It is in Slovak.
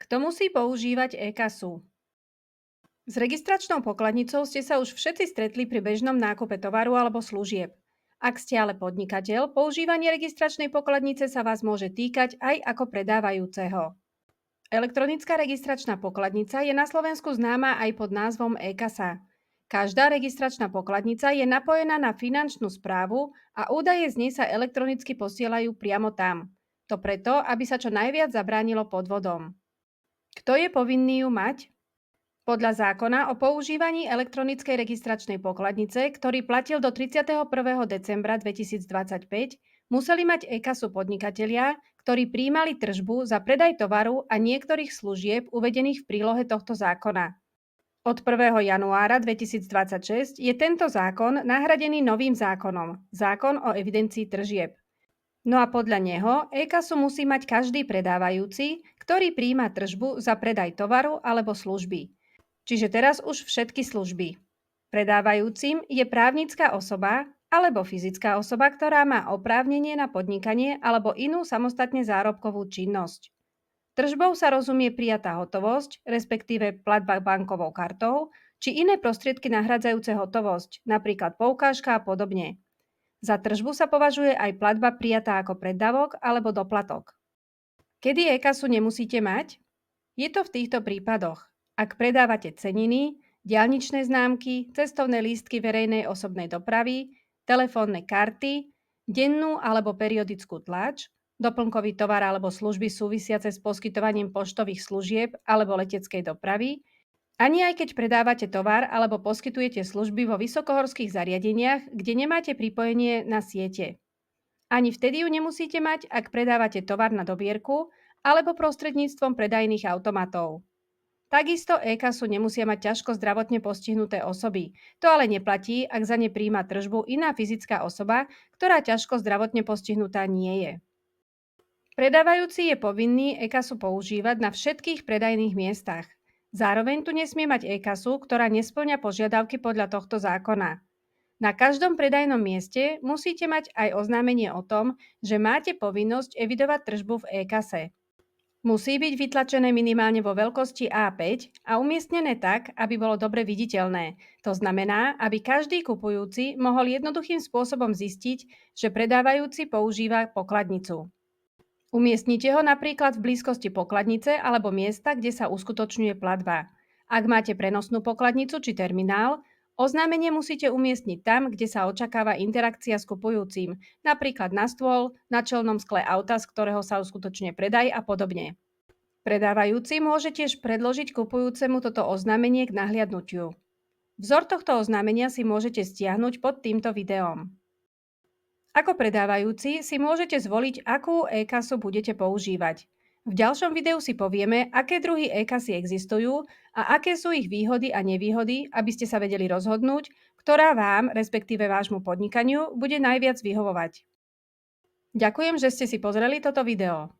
Kto musí používať e-kasu? S registračnou pokladnicou ste sa už všetci stretli pri bežnom nákupe tovaru alebo služieb. Ak ste ale podnikateľ, používanie registračnej pokladnice sa vás môže týkať aj ako predávajúceho. Elektronická registračná pokladnica je na Slovensku známa aj pod názvom e-kasa. Každá registračná pokladnica je napojená na finančnú správu a údaje z nej sa elektronicky posielajú priamo tam. To preto, aby sa čo najviac zabránilo podvodom. Kto je povinný ju mať? Podľa zákona o používaní elektronickej registračnej pokladnice, ktorý platil do 31. decembra 2025, museli mať e-kasu podnikatelia, ktorí prijímali tržbu za predaj tovaru a niektorých služieb uvedených v prílohe tohto zákona. Od 1. januára 2026 je tento zákon nahradený novým zákonom, zákon o evidencii tržieb. No a podľa neho e-kasu musí mať každý predávajúci, ktorý prijíma tržbu za predaj tovaru alebo služby. Čiže teraz už všetky služby. Predávajúcim je právnická osoba alebo fyzická osoba, ktorá má oprávnenie na podnikanie alebo inú samostatne zárobkovú činnosť. Tržbou sa rozumie prijatá hotovosť, respektíve platba bankovou kartou, či iné prostriedky nahradzajúce hotovosť, napríklad poukážka a podobne. Za tržbu sa považuje aj platba prijatá ako preddavok alebo doplatok. Kedy e-kasu nemusíte mať? Je to v týchto prípadoch. Ak predávate ceniny, diaľničné známky, cestovné lístky verejnej osobnej dopravy, telefónne karty, dennú alebo periodickú tlač, doplnkový tovar alebo služby súvisiace s poskytovaním poštových služieb alebo leteckej dopravy, ani aj keď predávate tovar alebo poskytujete služby vo vysokohorských zariadeniach, kde nemáte pripojenie na siete. Ani vtedy ju nemusíte mať, ak predávate tovar na dobierku alebo prostredníctvom predajných automatov. Takisto e-kasu nemusia mať ťažko zdravotne postihnuté osoby. To ale neplatí, ak za ne prijíma tržbu iná fyzická osoba, ktorá ťažko zdravotne postihnutá nie je. Predávajúci je povinný e-kasu používať na všetkých predajných miestach. Zároveň tu nesmie mať e-kasu, ktorá nespĺňa požiadavky podľa tohto zákona. Na každom predajnom mieste musíte mať aj oznámenie o tom, že máte povinnosť evidovať tržbu v e-kase. Musí byť vytlačené minimálne vo veľkosti A5 a umiestnené tak, aby bolo dobre viditeľné. To znamená, aby každý kupujúci mohol jednoduchým spôsobom zistiť, že predávajúci používa pokladnicu. Umiestnite ho napríklad v blízkosti pokladnice alebo miesta, kde sa uskutočňuje platba. Ak máte prenosnú pokladnicu či terminál, oznámenie musíte umiestniť tam, kde sa očakáva interakcia s kupujúcim, napríklad na stôl, na čelnom skle auta, z ktorého sa uskutočňuje predaj a podobne. Predávajúci môže tiež predložiť kupujúcemu toto oznámenie k nahliadnutiu. Vzor tohto oznámenia si môžete stiahnuť pod týmto videom. Ako predávajúci si môžete zvoliť, akú e-kasu budete používať. V ďalšom videu si povieme, aké druhy e-kasy existujú a aké sú ich výhody a nevýhody, aby ste sa vedeli rozhodnúť, ktorá vám, respektíve vášmu podnikaniu, bude najviac vyhovovať. Ďakujem, že ste si pozreli toto video.